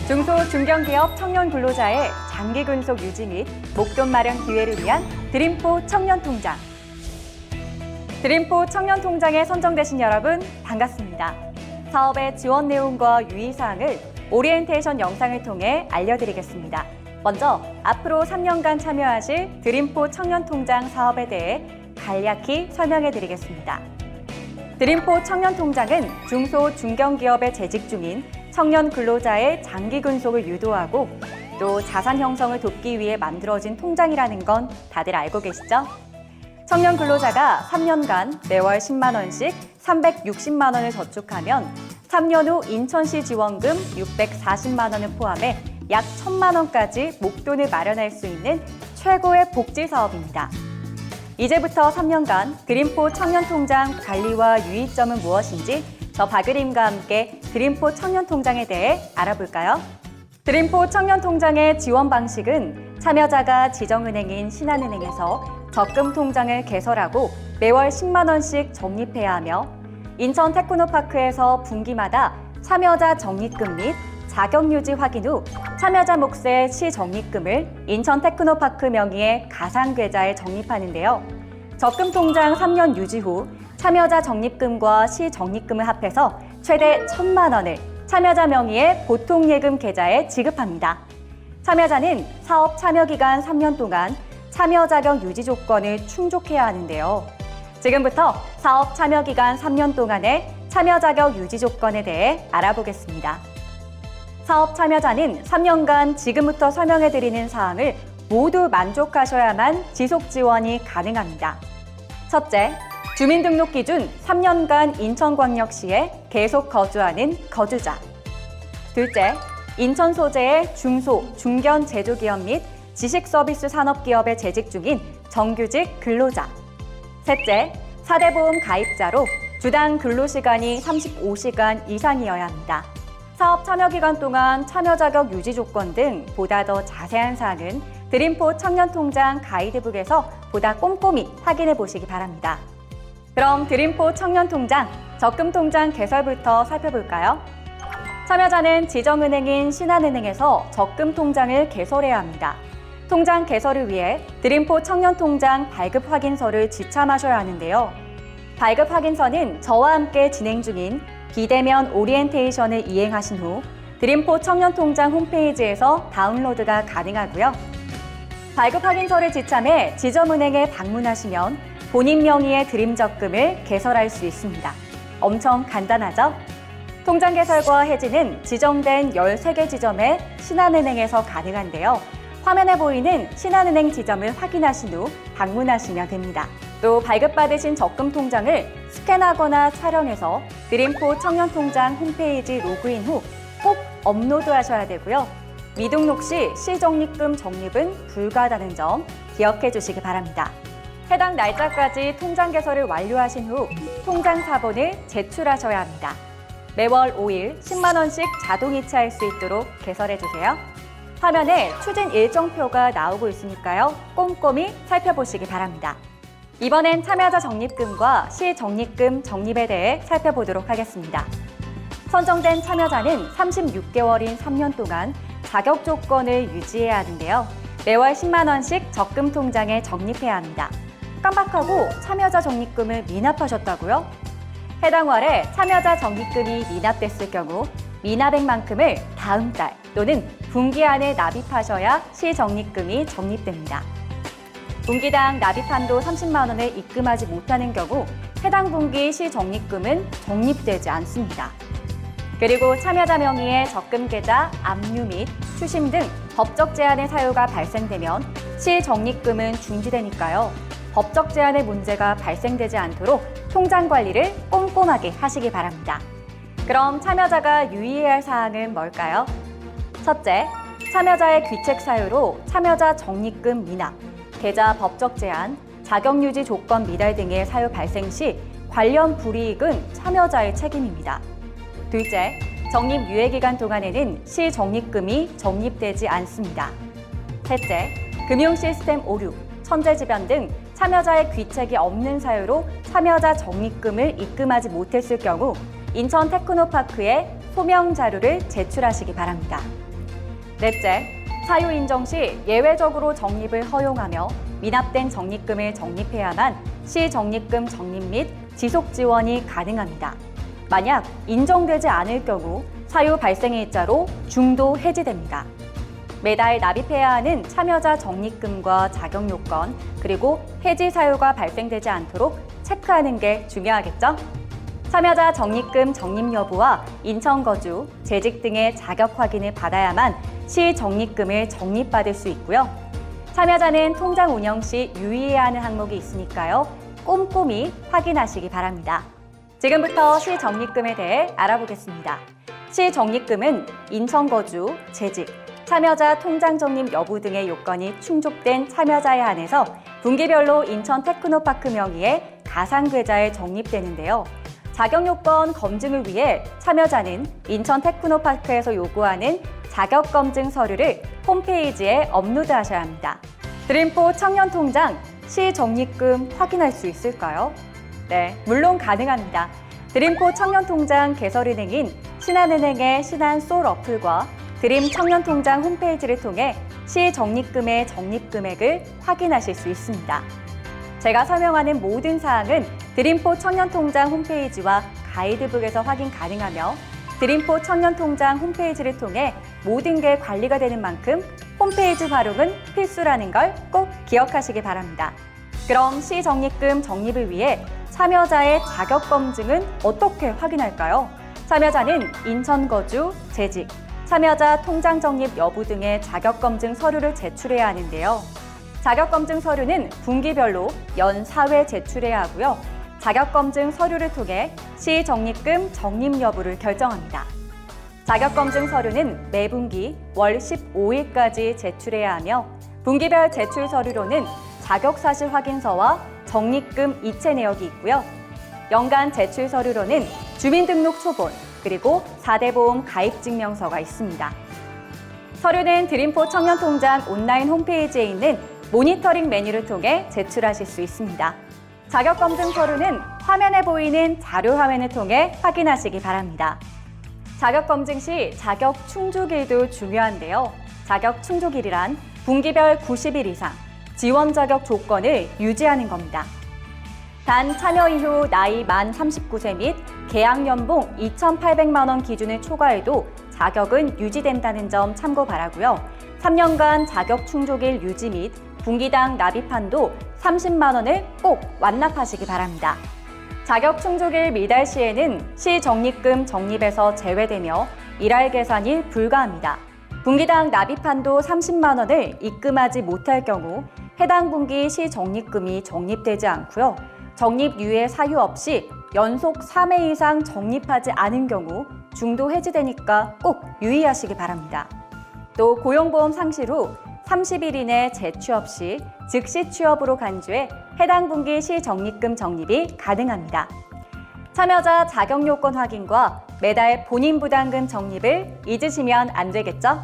중소, 중견기업 청년 근로자의 장기 근속 유지 및 목돈 마련 기회를 위한 드림포 청년통장. 드림포 청년통장에 선정되신 여러분 반갑습니다. 사업의 지원 내용과 유의사항을 오리엔테이션 영상을 통해 알려드리겠습니다. 먼저 앞으로 3년간 참여하실 드림포 청년통장 사업에 대해 간략히 설명해드리겠습니다. 드림포 청년통장은 중소, 중견기업에 재직 중인 청년 근로자의 장기 근속을 유도하고 또 자산 형성을 돕기 위해 만들어진 통장이라는 건 다들 알고 계시죠? 청년 근로자가 3년간 매월 10만 원씩 360만 원을 저축하면 3년 후 인천시 지원금 640만 원을 포함해 약 1,000만 원까지 목돈을 마련할 수 있는 최고의 복지 사업입니다. 이제부터 3년간 드림포 청년통장 관리와 유의점은 무엇인지 저 박유림과 함께 드림포 청년통장에 대해 알아볼까요? 드림포 청년통장의 지원 방식은 참여자가 지정은행인 신한은행에서 적금통장을 개설하고 매월 10만 원씩 적립해야 하며 인천 테크노파크에서 분기마다 참여자 적립금 및 자격유지 확인 후 참여자 몫의 시적립금을 인천 테크노파크 명의의 가상계좌에 적립하는데요. 적금통장 3년 유지 후 참여자 적립금과 시적립금을 합해서 최대 1,000만 원을 참여자 명의의 보통예금 계좌에 지급합니다. 참여자는 사업 참여 기간 3년 동안 참여 자격 유지 조건을 충족해야 하는데요. 지금부터 사업 참여 기간 3년 동안의 참여 자격 유지 조건에 대해 알아보겠습니다. 사업 참여자는 3년간 지금부터 설명해드리는 사항을 모두 만족하셔야만 지속 지원이 가능합니다. 첫째, 주민등록 기준 3년간 인천광역시에 계속 거주하는 거주자. 둘째, 인천 소재의 중소, 중견 제조기업 및 지식서비스 산업기업에 재직 중인 정규직 근로자. 셋째, 4대 보험 가입자로 주당 근로시간이 35시간 이상이어야 합니다. 사업 참여 기간 동안 참여 자격 유지 조건 등 보다 더 자세한 사항은 드림포 청년통장 가이드북에서 보다 꼼꼼히 확인해 보시기 바랍니다. 그럼 드림포 청년통장 적금통장 개설부터 살펴볼까요? 참여자는 지정은행인 신한은행에서 적금통장을 개설해야 합니다. 통장 개설을 위해 드림포 청년통장 발급 확인서를 지참하셔야 하는데요. 발급 확인서는 저와 함께 진행 중인 비대면 오리엔테이션을 이행하신 후 드림포 청년통장 홈페이지에서 다운로드가 가능하고요. 발급 확인서를 지참해 지점은행에 방문하시면 본인 명의의 드림 적금을 개설할 수 있습니다. 엄청 간단하죠? 통장 개설과 해지는 지정된 13개 지점의 신한은행에서 가능한데요. 화면에 보이는 신한은행 지점을 확인하신 후 방문하시면 됩니다. 또 발급받으신 적금통장을 스캔하거나 촬영해서 드림포 청년통장 홈페이지 로그인 후 꼭 업로드하셔야 되고요. 미등록 시 시적립금 적립은 불가하다는 점 기억해 주시기 바랍니다. 해당 날짜까지 통장 개설을 완료하신 후 통장 사본을 제출하셔야 합니다. 매월 5일 10만 원씩 자동 이체할 수 있도록 개설해 주세요. 화면에 추진 일정표가 나오고 있으니까요. 꼼꼼히 살펴보시기 바랍니다. 이번엔 참여자 적립금과 시적립금 적립에 대해 살펴보도록 하겠습니다. 선정된 참여자는 36개월인 3년 동안 자격 조건을 유지해야 하는데요. 매월 10만 원씩 적금 통장에 적립해야 합니다. 깜빡하고 참여자 적립금을 미납하셨다고요? 해당 월에 참여자 적립금이 미납됐을 경우 미납액만큼을 다음 달 또는 분기 안에 납입하셔야 시적립금이 적립됩니다. 분기당 납입한도 30만 원을 입금하지 못하는 경우 해당 분기 시적립금은 적립되지 않습니다. 그리고 참여자 명의의 적금 계좌 압류 및 추심 등 법적 제한의 사유가 발생되면 시적립금은 중지되니까요. 법적 제한의 문제가 발생되지 않도록 통장 관리를 꼼꼼하게 하시기 바랍니다. 그럼 참여자가 유의해야 할 사항은 뭘까요? 첫째, 참여자의 귀책 사유로 참여자 적립금 미납, 계좌 법적 제한, 자격유지 조건 미달 등의 사유 발생 시 관련 불이익은 참여자의 책임입니다. 둘째, 적립 유예기간 동안에는 시적립금이 적립되지 않습니다. 셋째, 금융시스템 오류, 천재지변 등 참여자의 귀책이 없는 사유로 참여자 적립금을 입금하지 못했을 경우 인천 테크노파크에 소명 자료를 제출하시기 바랍니다. 넷째, 사유 인정 시 예외적으로 적립을 허용하며 미납된 적립금을 적립해야만 시적립금 적립 및 지속 지원이 가능합니다. 만약 인정되지 않을 경우 사유 발생일자로 중도 해지됩니다. 매달 납입해야 하는 참여자 적립금과 자격 요건, 그리고 해지 사유가 발생되지 않도록 체크하는 게 중요하겠죠? 참여자 적립금 적립 여부와 인천 거주, 재직 등의 자격 확인을 받아야만 시 적립금을 적립받을 수 있고요. 참여자는 통장 운영 시 유의해야 하는 항목이 있으니까요. 꼼꼼히 확인하시기 바랍니다. 지금부터 시 적립금에 대해 알아보겠습니다. 시 적립금은 인천 거주, 재직, 참여자 통장 적립 여부 등의 요건이 충족된 참여자에 한해서 분기별로 인천 테크노파크 명의의 가상 계좌에 적립되는데요. 자격 요건 검증을 위해 참여자는 인천 테크노파크에서 요구하는 자격 검증 서류를 홈페이지에 업로드하셔야 합니다. 드림포 청년통장 시 적립금 확인할 수 있을까요? 네, 물론 가능합니다. 드림포 청년통장 개설은행인 신한은행의 신한솔 어플과 드림 청년통장 홈페이지를 통해 시 적립금의 적립 금액을 확인하실 수 있습니다. 제가 설명하는 모든 사항은 드림포 청년통장 홈페이지와 가이드북에서 확인 가능하며 드림포 청년통장 홈페이지를 통해 모든 게 관리가 되는 만큼 홈페이지 활용은 필수라는 걸 꼭 기억하시기 바랍니다. 그럼 시 적립금 적립을 위해 참여자의 자격 검증은 어떻게 확인할까요? 참여자는 인천 거주, 재직, 참여자 통장 적립 여부 등의 자격 검증 서류를 제출해야 하는데요. 자격 검증 서류는 분기별로 연 4회 제출해야 하고요. 자격 검증 서류를 통해 시 적립금 적립 여부를 결정합니다. 자격 검증 서류는 매분기 월 15일까지 제출해야 하며 분기별 제출 서류로는 자격 사실 확인서와 적립금 이체 내역이 있고요. 연간 제출 서류로는 주민등록 초본, 그리고 4대 보험 가입 증명서가 있습니다. 서류는 드림포 청년통장 온라인 홈페이지에 있는 모니터링 메뉴를 통해 제출하실 수 있습니다. 자격 검증 서류는 화면에 보이는 자료 화면을 통해 확인하시기 바랍니다. 자격 검증 시 자격 충족일도 중요한데요. 자격 충족일이란 분기별 90일 이상 지원 자격 조건을 유지하는 겁니다. 단 참여 이후 나이 만 39세 및 계약 연봉 2,800만 원 기준을 초과해도 자격은 유지된다는 점 참고 바라고요. 3년간 자격 충족일 유지 및 분기당 납입 한도 30만 원을 꼭 완납하시기 바랍니다. 자격 충족일 미달 시에는 시 적립금 적립에서 제외되며 일할 계산이 불가합니다. 분기당 납입 한도 30만 원을 입금하지 못할 경우 해당 분기 시 적립금이 적립되지 않고요. 적립 유예 사유 없이 연속 3회 이상 적립하지 않은 경우 중도 해지되니까 꼭 유의하시기 바랍니다. 또 고용보험 상실 후 30일 이내 재취업 시 즉시 취업으로 간주해 해당 분기 시 적립금 적립이 가능합니다. 참여자 자격 요건 확인과 매달 본인 부담금 적립을 잊으시면 안 되겠죠?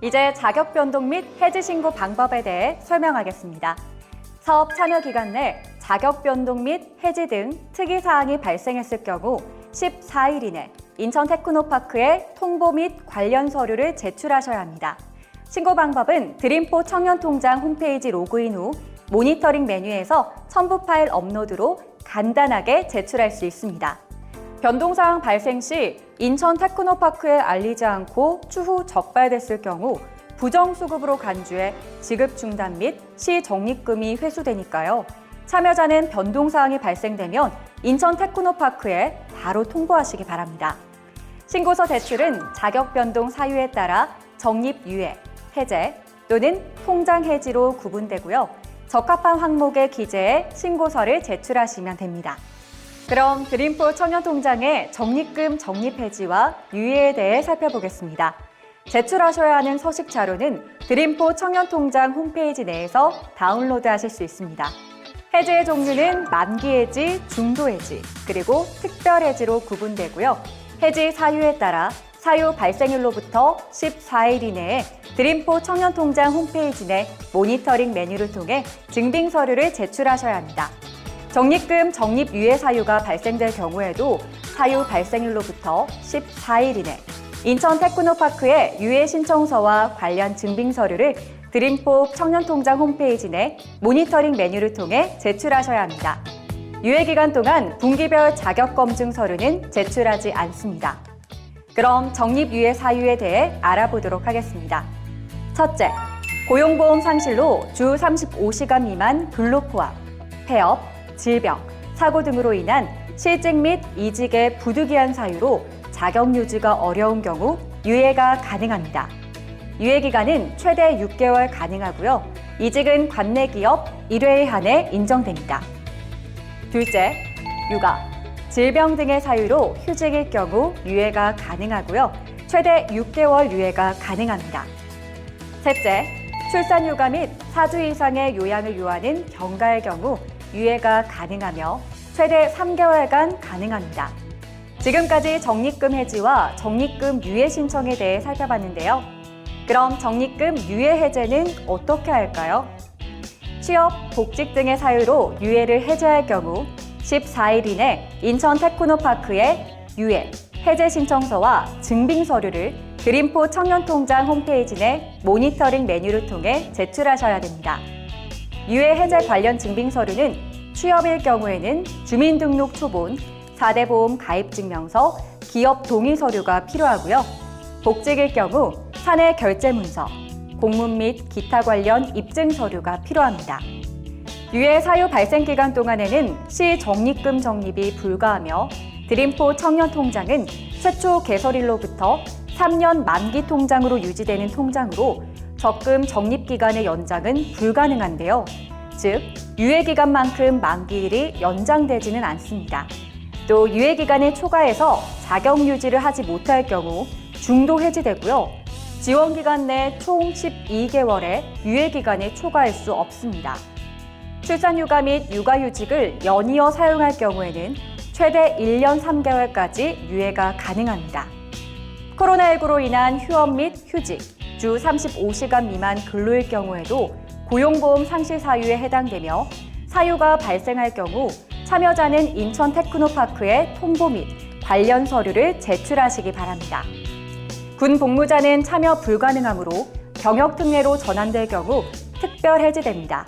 이제 자격 변동 및 해지 신고 방법에 대해 설명하겠습니다. 사업 참여 기간 내 자격 변동 및 해지 등 특이 사항이 발생했을 경우 14일 이내 인천 테크노파크에 통보 및 관련 서류를 제출하셔야 합니다. 신고 방법은 드림포 청년통장 홈페이지 로그인 후 모니터링 메뉴에서 첨부 파일 업로드로 간단하게 제출할 수 있습니다. 변동사항 발생 시 인천 테크노파크에 알리지 않고 추후 적발됐을 경우 부정수급으로 간주해 지급 중단 및 시 적립금이 회수되니까요. 참여자는 변동사항이 발생되면 인천 테크노파크에 바로 통보하시기 바랍니다. 신고서 제출은 자격 변동 사유에 따라 적립 유예, 해제 또는 통장 해지로 구분되고요. 적합한 항목에 기재해 신고서를 제출하시면 됩니다. 그럼 드림포 청년통장의 적립금 적립 해지와 유예에 대해 살펴보겠습니다. 제출하셔야 하는 서식 자료는 드림포 청년통장 홈페이지 내에서 다운로드하실 수 있습니다. 해지의 종류는 만기 해지, 중도 해지, 그리고 특별 해지로 구분되고요. 해지 사유에 따라 사유 발생일로부터 14일 이내에 드림포 청년통장 홈페이지 내 모니터링 메뉴를 통해 증빙 서류를 제출하셔야 합니다. 적립금 적립 유예 사유가 발생될 경우에도 사유 발생일로부터 14일 이내 인천 테크노파크의 유예 신청서와 관련 증빙 서류를 드림포 청년통장 홈페이지 내 모니터링 메뉴를 통해 제출하셔야 합니다. 유예 기간 동안 분기별 자격 검증 서류는 제출하지 않습니다. 그럼 적립 유예 사유에 대해 알아보도록 하겠습니다. 첫째, 고용보험 상실로 주 35시간 미만 근로 포함, 폐업, 질병, 사고 등으로 인한 실직 및 이직의 부득이한 사유로 자격 유지가 어려운 경우 유예가 가능합니다. 유예 기간은 최대 6개월 가능하고요. 이직은 관내 기업 1회에 한해 인정됩니다. 둘째, 육아, 질병 등의 사유로 휴직일 경우 유예가 가능하고요. 최대 6개월 유예가 가능합니다. 셋째, 출산휴가 및 4주 이상의 요양을 요하는 경가의 경우 유예가 가능하며 최대 3개월간 가능합니다. 지금까지 적립금 해지와 적립금 유예 신청에 대해 살펴봤는데요. 그럼 적립금 유예 해제는 어떻게 할까요? 취업, 복직 등의 사유로 유예를 해제할 경우 14일 이내 인천 테크노파크에 유예, 해제 신청서와 증빙 서류를 드림포 청년통장 홈페이지 내 모니터링 메뉴를 통해 제출하셔야 됩니다. 유예 해제 관련 증빙 서류는 취업일 경우에는 주민등록 초본, 4대 보험 가입 증명서, 기업 동의 서류가 필요하고요. 복직일 경우 사내 결제 문서, 공문 및 기타 관련 입증 서류가 필요합니다. 유예 사유 발생 기간 동안에는 시 적립금 적립이 불가하며 드림포 청년통장은 최초 개설일로부터 3년 만기 통장으로 유지되는 통장으로 적금 적립 기간의 연장은 불가능한데요. 즉, 유예 기간만큼 만기일이 연장되지는 않습니다. 또 유예 기간을 초과해서 자격 유지를 하지 못할 경우 중도 해지되고요. 지원 기간 내 총 12개월의 유예 기간을 초과할 수 없습니다. 출산휴가 및 육아휴직을 연이어 사용할 경우에는 최대 1년 3개월까지 유예가 가능합니다. 코로나19로 인한 휴업 및 휴직, 주 35시간 미만 근로일 경우에도 고용보험 상실 사유에 해당되며 사유가 발생할 경우 참여자는 인천 테크노파크에 통보 및 관련 서류를 제출하시기 바랍니다. 군 복무자는 참여 불가능하므로 병역 특례로 전환될 경우 특별 해지됩니다.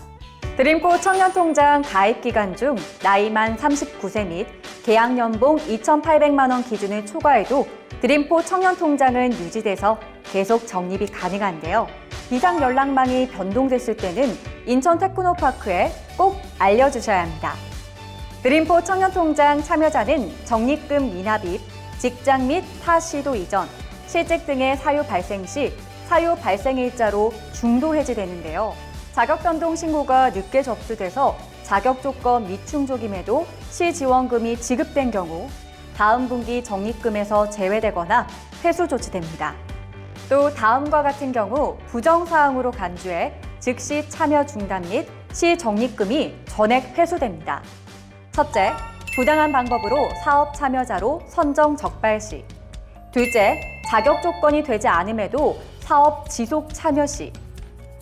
드림포 청년통장 가입 기간 중 나이 만 39세 및 계약 연봉 2,800만 원 기준을 초과해도 드림포 청년통장은 유지돼서 계속 적립이 가능한데요. 비상 연락망이 변동됐을 때는 인천 테크노파크에 꼭 알려주셔야 합니다. 드림포 청년통장 참여자는 적립금 미납입, 직장 및 타 시도 이전, 실직 등의 사유 발생 시 사유 발생 일자로 중도 해지되는데요. 자격 변동 신고가 늦게 접수돼서 자격 조건 미충족임에도 시지원금이 지급된 경우 다음 분기 적립금에서 제외되거나 회수 조치됩니다. 또 다음과 같은 경우 부정사항으로 간주해 즉시 참여 중단 및 시적립금이 전액 회수됩니다. 첫째, 부당한 방법으로 사업 참여자로 선정 적발 시. 둘째, 자격 조건이 되지 않음에도 사업 지속 참여 시.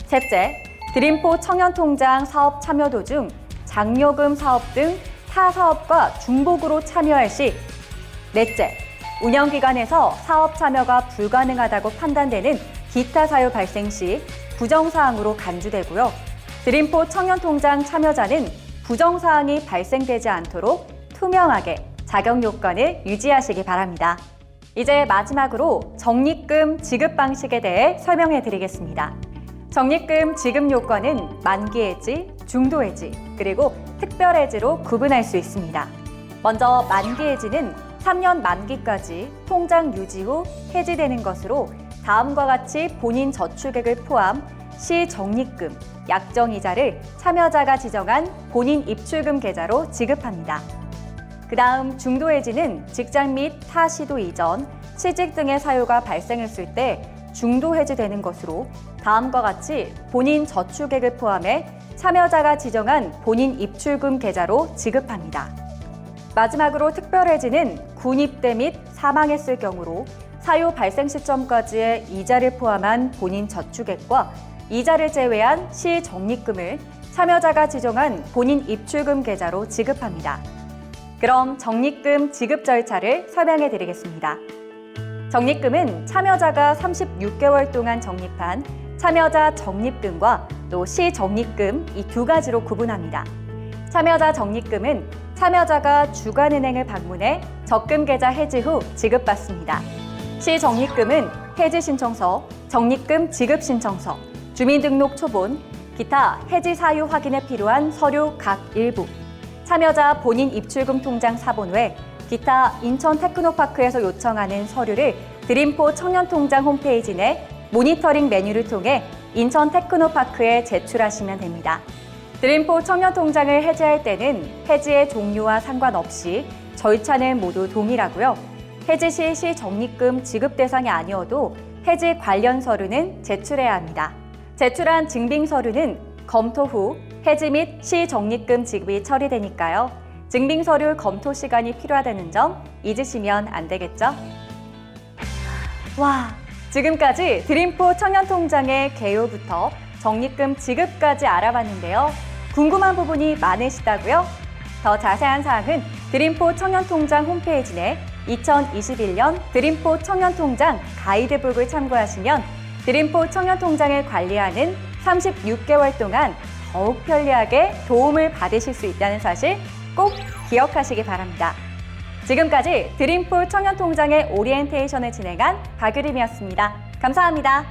셋째, 드림포 청년통장 사업 참여 도중 장려금 사업 등 타 사업과 중복으로 참여할 시. 넷째, 운영기관에서 사업 참여가 불가능하다고 판단되는 기타 사유 발생 시 부정사항으로 간주되고요. 드림포 청년통장 참여자는 부정사항이 발생되지 않도록 투명하게 자격 요건을 유지하시기 바랍니다. 이제 마지막으로 적립금 지급 방식에 대해 설명해 드리겠습니다. 적립금 지급 요건은 만기 해지, 중도 해지, 그리고 특별 해지로 구분할 수 있습니다. 먼저 만기 해지는 3년 만기까지 통장 유지 후 해지되는 것으로 다음과 같이 본인 저축액을 포함 시적립금, 약정이자를 참여자가 지정한 본인 입출금 계좌로 지급합니다. 그 다음 중도 해지는 직장 및 타 시도 이전, 실직 등의 사유가 발생했을 때 중도 해지되는 것으로 다음과 같이 본인 저축액을 포함해 참여자가 지정한 본인 입출금 계좌로 지급합니다. 마지막으로 특별 해지는 군 입대 및 사망했을 경우로 사유 발생 시점까지의 이자를 포함한 본인 저축액과 이자를 제외한 시적립금을 참여자가 지정한 본인 입출금 계좌로 지급합니다. 그럼 적립금 지급 절차를 설명해 드리겠습니다. 적립금은 참여자가 36개월 동안 적립한 참여자 적립금과 또 시적립금 이 두 가지로 구분합니다. 참여자 적립금은 참여자가 주간은행을 방문해 적금 계좌 해지 후 지급받습니다. 시적립금은 해지 신청서, 적립금 지급 신청서, 주민등록 초본, 기타 해지 사유 확인에 필요한 서류 각 일부, 참여자 본인 입출금 통장 사본 외 기타 인천 테크노파크에서 요청하는 서류를 드림포 청년통장 홈페이지 내 모니터링 메뉴를 통해 인천 테크노파크에 제출하시면 됩니다. 드림포 청년통장을 해지할 때는 해지의 종류와 상관없이 절차는 모두 동일하고요. 해지 시 시적립금 지급 대상이 아니어도 해지 관련 서류는 제출해야 합니다. 제출한 증빙 서류는 검토 후 해지 및 시적립금 지급이 처리되니까요. 증빙 서류 검토 시간이 필요하다는 점 잊으시면 안 되겠죠? 와, 지금까지 드림포 청년통장의 개요부터 적립금 지급까지 알아봤는데요. 궁금한 부분이 많으시다고요? 더 자세한 사항은 드림포 청년통장 홈페이지 내 2021년 드림포 청년통장 가이드북을 참고하시면 드림포 청년통장을 관리하는 36개월 동안 더욱 편리하게 도움을 받으실 수 있다는 사실 꼭 기억하시기 바랍니다. 지금까지 드림포 청년통장의 오리엔테이션을 진행한 박유림이었습니다. 감사합니다.